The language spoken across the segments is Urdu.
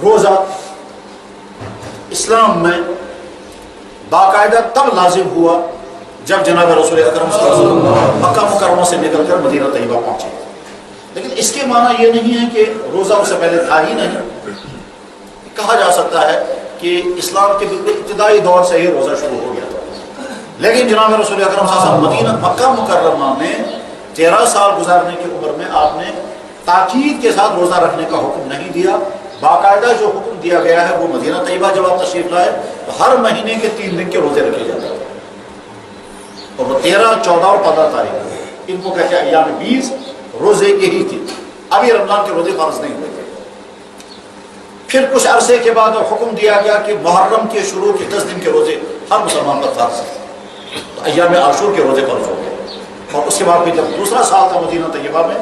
روزہ اسلام میں باقاعدہ تب لازم ہوا جب جناب رسول اکرم صلی اللہ علیہ وسلم مکہ مکرمہ سے نکل کر مدینہ طیبہ پہنچے. لیکن اس کے معنی یہ نہیں ہے کہ روزہ اس سے پہلے تھا ہی نہیں. کہا جا سکتا ہے کہ اسلام کے بالکل ابتدائی دور سے ہی روزہ شروع ہو گیا تھا، لیکن جناب رسول اکرم صلی اللہ علیہ وسلم مدینہ مکہ مکرمہ میں 13 سال گزارنے کی عمر میں آپ نے تاکید کے ساتھ روزہ رکھنے کا حکم نہیں دیا. باقاعدہ جو حکم دیا گیا ہے وہ مدینہ طیبہ جب آپ تشریف لائے تو ہر مہینے کے 3 دن کے روزے رکھے جاتے ہیں، اور وہ 13، 14 اور 15 تاریخ ان کو کہتے ہیں ایام 20 روزے کے ہی تھے. ابھی رمضان کے روزے فرض نہیں ہوئے تھے. پھر کچھ عرصے کے بعد حکم دیا گیا کہ محرم کے شروع کے 10 دن کے روزے ہر مسلمان پر فرض ہیں، تو ایام عاشور کے روزے فرض ہو گئے. اور اس کے بعد پھر جب دوسرا سال تھا مدینہ طیبہ میں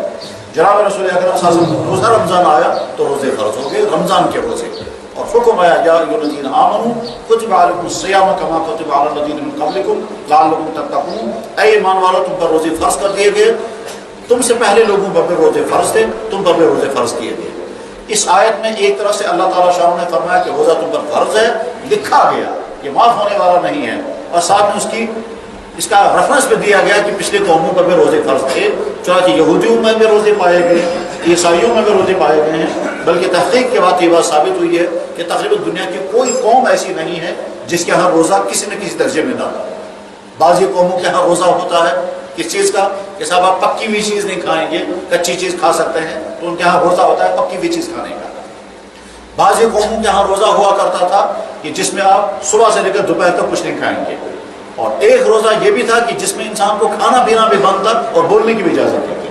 جناب رسول اکرم صلی اللہ علیہ وسلم روزہ رمضان آیا تو روزے فرض ہو گئے، رمضان کے روزے. اور حکم آیا یا ایھا الذین آمنوا کتب علیکم الصیام کما کتب علی الذین من قبلکم لعلکم تتقون. اے ایمان والو تم پر روزے فرض کر دیے گئے، تم سے پہلے لوگوں پر بھی روزے فرض تھے، تم پر بھی روزے فرض کیے گئے. اس آیت میں ایک طرح سے اللہ تعالیٰ شاہ نے فرمایا کہ روزہ تم پر فرض ہے، لکھا گیا، یہ معاف ہونے والا نہیں ہے. اور ساتھ میں اس کا ریفرنس بھی دیا گیا کہ پچھلے قوموں پر بھی روزے فرض تھے، چنانچہ یہودیوں میں بھی روزے پائے گئے، عیسائیوں میں بھی روزے پائے گئے ہیں. بلکہ تحقیق کے بعد یہ بات ثابت ہوئی ہے کہ تقریباً دنیا کی کوئی قوم ایسی نہیں ہے جس کے ہاں روزہ کسی نہ کسی درجے میں نہ ہو. بعضی قوموں کے ہاں روزہ ہوتا ہے کس چیز کا کہ صاحب آپ پکی ہوئی چیز نہیں کھائیں گے، کچی چیز کھا سکتے ہیں، تو ان کے ہاں روزہ ہوتا ہے پکی ہوئی چیز کھانے کا. بعضی قوموں کے ہاں روزہ ہوا کرتا تھا کہ جس میں آپ صبح سے لے کر دوپہر تک کچھ نہیں کھائیں گے. اور ایک روزہ یہ بھی تھا کہ جس میں انسان کو کھانا پینا بھی بند تھا اور بولنے کی بھی اجازت تھی،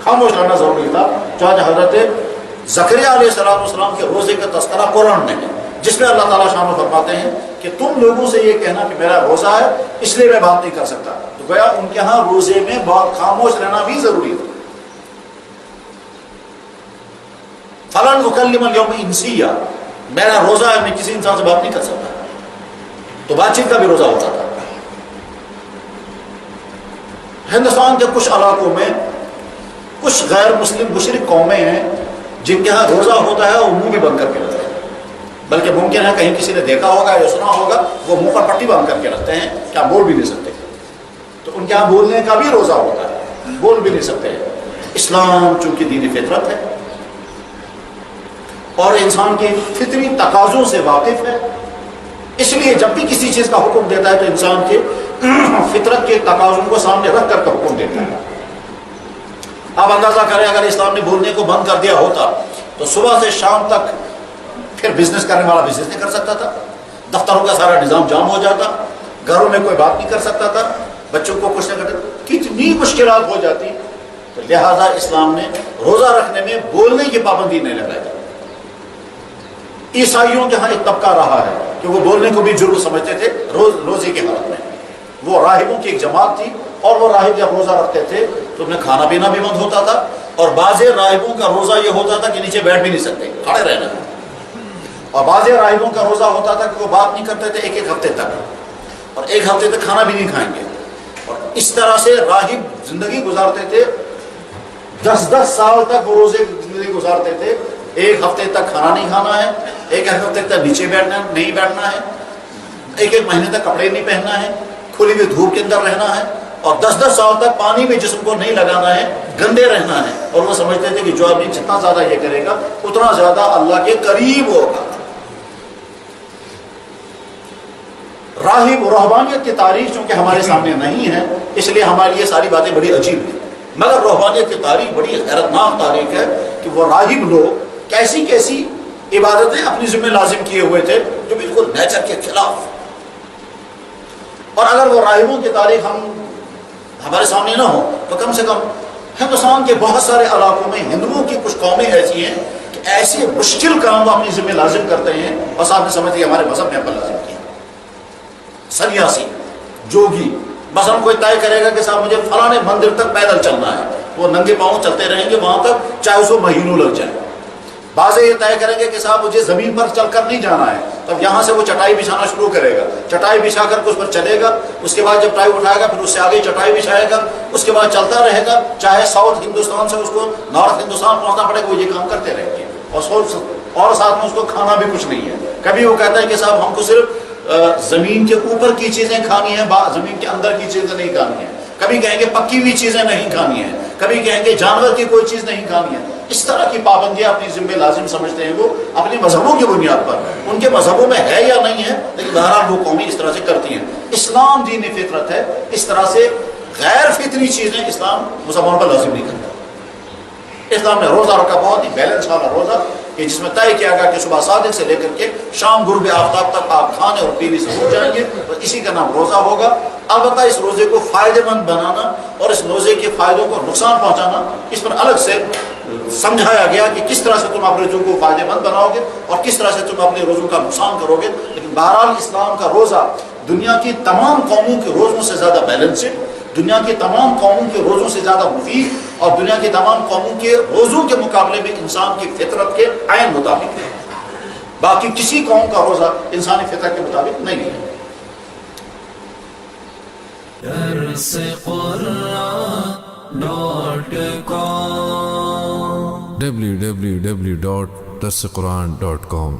خاموش رہنا ضروری تھا. چنانچہ حضرت زکریا علیہ السلام کے روزے کا تذکرہ قرآن میں ہے، جس میں اللہ تعالیٰ شان فرماتے ہیں کہ تم لوگوں سے یہ کہنا کہ میرا روزہ ہے اس لیے میں بات نہیں کر سکتا. تو گویا ان کے ہاں روزے میں بہت خاموش رہنا بھی ضروری تھا. فلن اکلم الیوم انسیا، میرا روزہ ہے، میں کسی انسان سے بات نہیں کر سکتا. تو بات چیت کا بھی روزہ ہوتا تھا. ہندوستان کے کچھ علاقوں میں کچھ غیر مسلم مشرک قومیں ہیں جن کے ہاں روزہ ہوتا ہے اور منہ بھی بند کر کے رکھتے ہیں، بلکہ ممکن ہے کہیں کسی نے دیکھا ہوگا یا سنا ہوگا وہ منہ پر پٹی باندھ کر کے رکھتے ہیں کہ آپ بول بھی نہیں سکتے. تو ان کے ہاں بولنے کا بھی روزہ ہوتا ہے، بول بھی نہیں سکتے. اسلام چونکہ دین فطرت ہے اور انسان کے فطری تقاضوں سے واقف ہے، اس لیے جب بھی کسی چیز کا حکم دیتا ہے تو انسان کے فطرت کے تقاضوں کو سامنے رکھ کر حکم دیتا ہے. آپ اندازہ کریں اگر اسلام نے بولنے کو بند کر دیا ہوتا تو صبح سے شام تک پھر بزنس کرنے والا بزنس نہیں کر سکتا تھا، دفتروں کا سارا نظام جام ہو جاتا، گھروں میں کوئی بات نہیں کر سکتا تھا، بچوں کو کچھ نہ کرتے، کتنی مشکلات ہو جاتی. تو لہذا اسلام نے روزہ رکھنے میں بولنے کی پابندی نہیں لگائی. عیسائیوں کے ہاں ایک طبقہ رہا ہے کہ وہ بولنے کو بھی جرم سمجھتے تھے روزے کے حالت میں. وہ راہبوں کی ایک جماعت تھی اور وہ راہب جب روزہ رکھتے تھے تو انہیں کھانا پینا بھی بند ہوتا تھا. اور بعض راہبوں کا روزہ یہ ہوتا تھا کہ نیچے بیٹھ بھی نہیں سکتے، کھڑے رہنا. اور بعض راہبوں کا روزہ ہوتا تھا کہ وہ بات نہیں کرتے تھے ایک ہفتے تک، اور ایک ہفتے تک کھانا بھی نہیں کھائیں گے. اور اس طرح سے راہب زندگی گزارتے تھے، 10 سال تک وہ روزے زندگی گزارتے تھے. ایک ہفتے تک کھانا نہیں کھانا ہے، ایک ہفتے تک نیچے نہیں بیٹھنا ہے، ایک مہینے تک کپڑے نہیں پہننا ہے، کھلی ہوئی دھوپ کے اندر رہنا ہے، اور 10 سال تک پانی میں جسم کو نہیں لگانا ہے، گندے رہنا ہے. اور وہ سمجھتے تھے کہ جو آدمی جتنا زیادہ یہ کرے گا اتنا زیادہ اللہ کے قریب ہوگا. راہب روحانیت کی تاریخ چونکہ ہمارے سامنے نہیں ہے اس لیے ہمارے لیے ساری باتیں بڑی عجیب ہیں، مگر روحانیت کی تاریخ بڑی حیرتناک تاریخ ہے کہ وہ راہب لوگ کیسی کیسی عبادتیں اپنی ذمہ لازم کیے ہوئے تھے جو بالکل نیچر کے خلاف. اور اگر وہ راہبوں کی تاریخ ہمارے سامنے نہ ہو تو کم سے کم ہندوستان کے بہت سارے علاقوں میں ہندوؤں کی کچھ قومیں ایسی ہیں کہ ایسے مشکل کام وہ اپنی ذمہ لازم کرتے ہیں اور ساتھ میں سمجھتے ہیں ہمارے مذہب نے اپنا لازم کیا. سنیاسی جوگی مثلا کوئی طے کرے گا کہ صاحب مجھے فلاں مندر تک پیدل چلنا ہے، وہ ننگے پاؤں چلتے رہیں گے وہاں تک چاہے اس کو مہینوں لگ جائے. بعض یہ طے کریں گے کہ صاحب مجھے زمین پر چل کر نہیں جانا ہے، تب یہاں سے وہ چٹائی بچھانا شروع کرے گا، چٹائی بچھا کر اس پر چلے گا، اس کے بعد جب ٹائی اٹھائے گا پھر اس سے آگے چٹائی بچھائے گا، اس کے بعد چلتا رہے گا، چاہے ساؤتھ ہندوستان سے اس کو نارتھ ہندوستان پہنچنا پڑے گا وہ یہ کام کرتے رہیں گے. اور اور ساتھ میں اس کو کھانا بھی کچھ نہیں ہے. کبھی وہ کہتا ہے کہ صاحب ہم کو صرف زمین کے اوپر کی چیزیں کھانی ہیں, زمین کے اندر کی چیزیں نہیں کھانی ہیں. کبھی کہیں گے پکی ہوئی چیزیں نہیں کھانی ہیں, کبھی کہیں گے جانور کی کوئی چیز نہیں کھانی ہے. اس طرح کی پابندیاں اپنی ذمہ لازم سمجھتے ہیں وہ اپنے مذہبوں کی بنیاد پر. ان کے مذہبوں میں ہے یا نہیں ہے, لیکن بہرحال وہ قومی اس طرح سے کرتی ہیں. اسلام دین فطرت ہے, اس طرح سے غیر فطری چیزیں اسلام مسلمانوں پر لازم نہیں کرتا. اسلام نے روزہ رکھا, بہت ہی بیلنس والا روزہ, کہ جس میں طے کیا گیا کہ صبح صادق سے لے کر کے شام غروب آفتاب تک آپ کھانے اور پینے سے ہو جائیں گے, تو اسی کا نام روزہ ہوگا. البتہ اس روزے کو فائدے مند بنانا اور اس روزے کے فائدوں کو نقصان پہنچانا, اس پر الگ سے سمجھایا گیا کہ کس طرح سے تم اپنے روزوں کو فائدے مند بناؤ گے اور کس طرح سے تم اپنے روزوں کا نقصان کرو گے. لیکن بہرحال اسلام کا روزہ دنیا کی تمام قوموں کے روزوں سے زیادہ بیلنسڈ, دنیا کی تمام قوموں کے روزوں سے زیادہ مفید, اور دنیا کی تمام قوموں کے روزوں کے مقابلے میں انسان کی فطرت کے عین مطابق ہے. باقی کسی قوم کا روزہ انسانی فطرت کے مطابق نہیں ہے. www.darsequran.com